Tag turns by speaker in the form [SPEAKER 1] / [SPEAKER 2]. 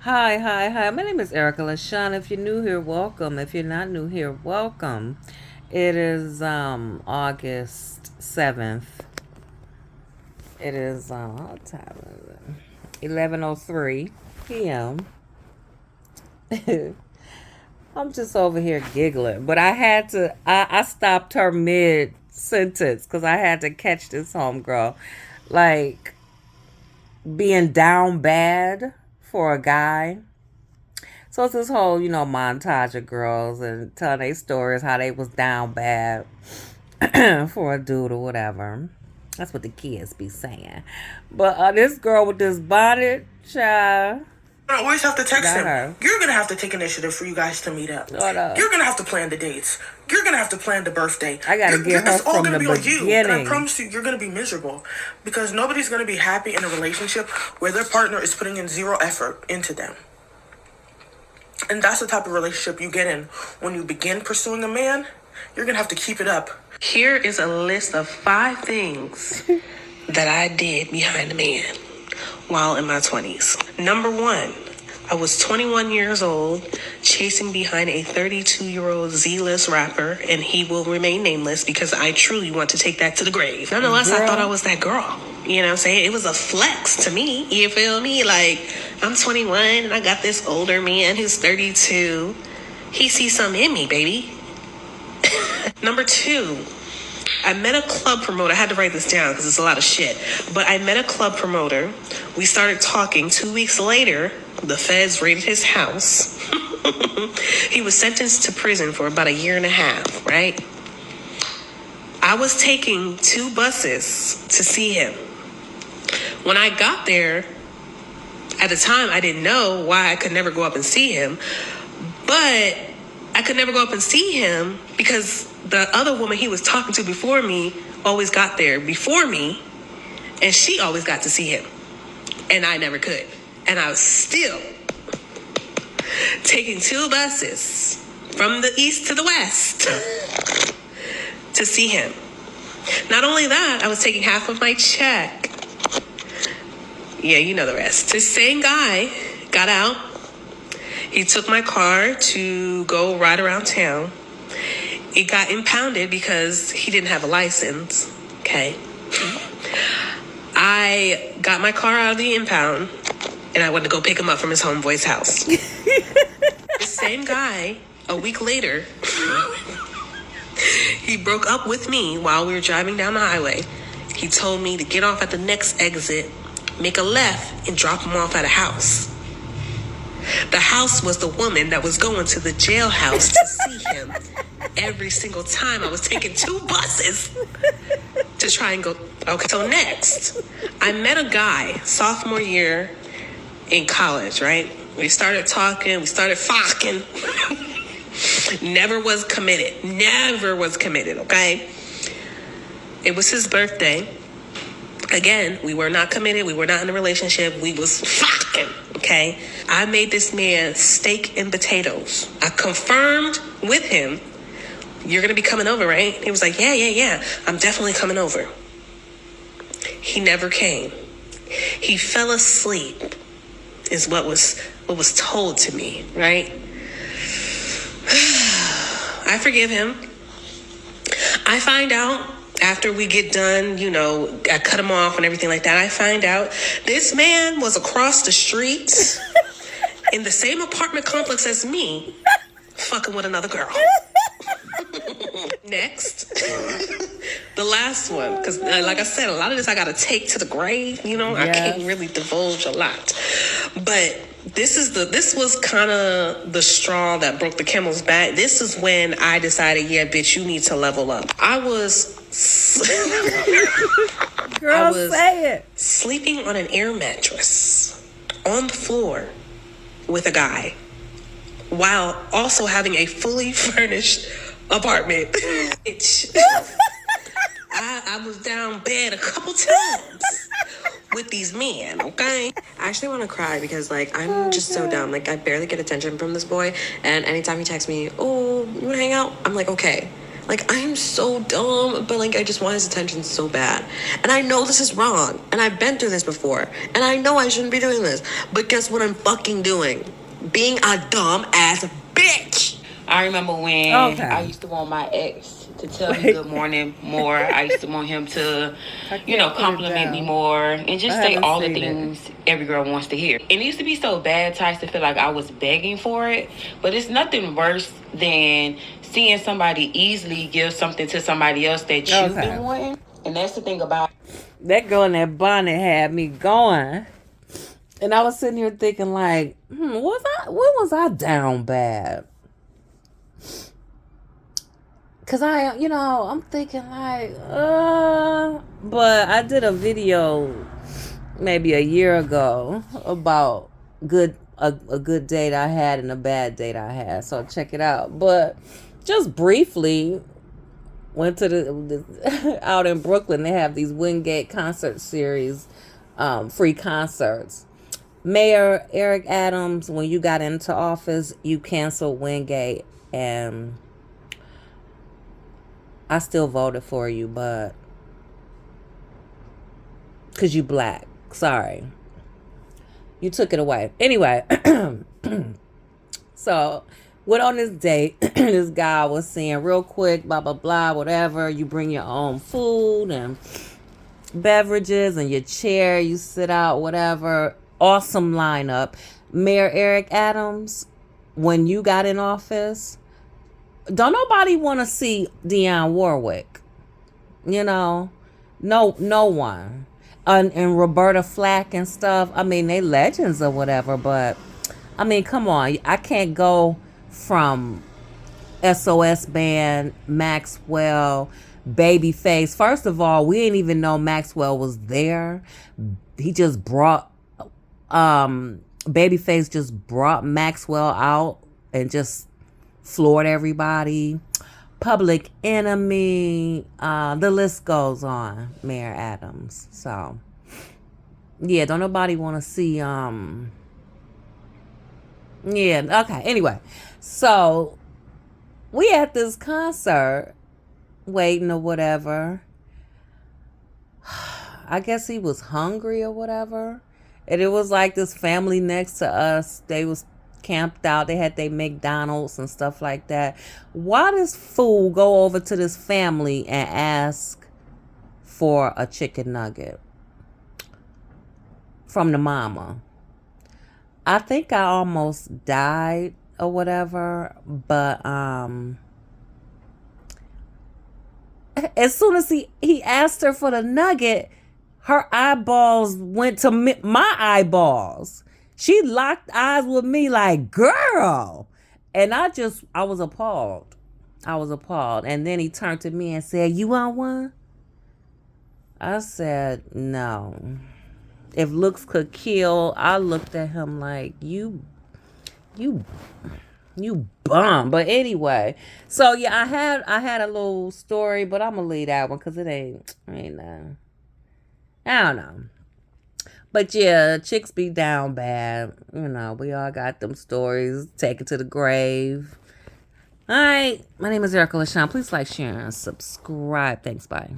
[SPEAKER 1] Hi, hi, hi. My name is Erica LaShawn. If you're new here, welcome. If you're not new here, welcome. It is August 7th. It is what time is it? 11:03 p.m. I'm just over here giggling, but I stopped her mid sentence because I had to catch this homegirl. Like being down bad for a guy. So it's this whole, montage of girls and telling their stories how they was down bad for a dude or whatever. That's what the kids be saying. But this girl with this bonnet, child,
[SPEAKER 2] I always have to text
[SPEAKER 1] got
[SPEAKER 2] him.
[SPEAKER 1] her.
[SPEAKER 2] You're gonna have to take initiative for you guys to meet up.
[SPEAKER 1] What up?
[SPEAKER 2] You're gonna have to plan the dates. You're gonna have to plan the birthday.
[SPEAKER 1] I gotta get her
[SPEAKER 2] It's all
[SPEAKER 1] from
[SPEAKER 2] gonna
[SPEAKER 1] the
[SPEAKER 2] be on you, and I
[SPEAKER 1] beginning.
[SPEAKER 2] promise you, you're gonna be miserable because nobody's gonna be happy in a relationship where their partner is putting in zero effort into them. And that's the type of relationship you get in when you begin pursuing a man. You're gonna have to keep it up. Here is a list of 5 things that I did behind a man while in my 20s. Number one, I was 21 years old, chasing behind a 32-year-old Z-list rapper, and he will remain nameless because I truly want to take that to the grave. Nonetheless, I thought I
[SPEAKER 1] Girl.
[SPEAKER 2] was that girl. You know what I'm saying? It was a flex to me. You feel me? Like, I'm 21 and I got this older man who's 32. He sees something in me, baby. Number two, I met a club promoter. I had to write this down because it's a lot of shit. But I met a club promoter. We started talking. 2 weeks later, the feds raided his house. He was sentenced to prison for about a year and a half, right? I was taking 2 buses to see him. When I got there, at the time, I didn't know why I could never go up and see him. But I could never go up and see him because the other woman he was talking to before me always got there before me, and she always got to see him, and I never could. And I was still taking 2 buses from the east to the west to see him. Not only that, I was taking half of my check. Yeah, you know the rest. This same guy got out. He took my car to go ride around town. It got impounded because he didn't have a license. Okay. I got my car out of the impound and I went to go pick him up from his homeboy's house. The same guy, a week later, he broke up with me while we were driving down the highway. He told me to get off at the next exit, make a left, and drop him off at a house. The house was the woman that was going to the jailhouse to see him every single time. I was taking 2 buses to try and go. Okay, so next, I met a guy sophomore year in college, right? We started talking, we started fucking. Never was committed, okay? It was his birthday. Again, we were not committed. We were not in a relationship. We was fucking, okay? I made this man steak and potatoes. I confirmed with him, you're going to be coming over, right? He was like, yeah. I'm definitely coming over. He never came. He fell asleep is what was told to me, right? I forgive him. I find out after we get done, I cut him off and everything like that. I find out this man was across the street in the same apartment complex as me, fucking with another girl. Next, the last one, because like I said, a lot of this I got to take to the grave. I can't really divulge a lot, but this was kind of the straw that broke the camel's back. This is when I decided, yeah, bitch, you need to level up.
[SPEAKER 1] Girl,
[SPEAKER 2] I was
[SPEAKER 1] say it.
[SPEAKER 2] sleeping on an air mattress on the floor with a guy while also having a fully furnished apartment. Bitch. I was down bad a couple times with these men, okay?
[SPEAKER 3] I actually want to cry because, I'm just so dumb. I barely get attention from this boy. And anytime he texts me, oh, you want to hang out? I'm like, okay. Like, I am so dumb, but like, I just want his attention so bad. And I know this is wrong. And I've been through this before. And I know I shouldn't be doing this. But guess what I'm fucking doing? Being a dumb ass bitch.
[SPEAKER 4] I remember when
[SPEAKER 1] Okay.
[SPEAKER 4] I used to want my ex to tell me good morning more. I used to want him to, compliment me more and just say all the things every girl wants to hear. It used to be so bad, Tice, to feel like I was begging for it. But it's nothing worse than seeing somebody easily give something to somebody else that you've been wanting. And that's the thing about
[SPEAKER 1] that girl in that bonnet had me going. And I was sitting here thinking like, when was I down bad? Cause I'm thinking like, but I did a video maybe a year ago about a good date I had and a bad date I had. So check it out. But just briefly, went to the out in Brooklyn. They have these Wingate concert series, free concerts. Mayor Eric Adams, when you got into office, you canceled Wingate, and I still voted for you, but because you black. Sorry. You took it away. Anyway, so went on this date. This guy was saying real quick, blah, blah, blah, whatever. You bring your own food and beverages and your chair. You sit out, whatever. Awesome lineup. Mayor Eric Adams, when you got in office, don't nobody want to see Dionne Warwick. No one. And Roberta Flack and stuff. I mean, they legends or whatever, but I mean, come on. I can't go from SOS Band, Maxwell, Babyface. First of all, we didn't even know Maxwell was there. He just brought Babyface just brought Maxwell out and just floored everybody. Public Enemy, the list goes on. Mayor Adams. So yeah, don't nobody want to see okay, anyway, so we at this concert waiting or whatever. I guess he was hungry or whatever, and it was like this family next to us. They was camped out. They had their McDonald's and stuff like that. Why does fool go over to this family and ask for a chicken nugget from the mama? I think I almost died or whatever, but as soon as he asked her for the nugget, her eyeballs went to my eyeballs. She locked eyes with me like, girl. And I was appalled. And then he turned to me and said, you want one? I said, no. If looks could kill, I looked at him like, you bum. But anyway, so yeah, I had a little story, but I'm gonna leave that one because it ain't I don't know. But yeah, chicks be down bad. We all got them stories. Take it to the grave. All right. My name is Erica LaShawn. Please like, share, and subscribe. Thanks. Bye.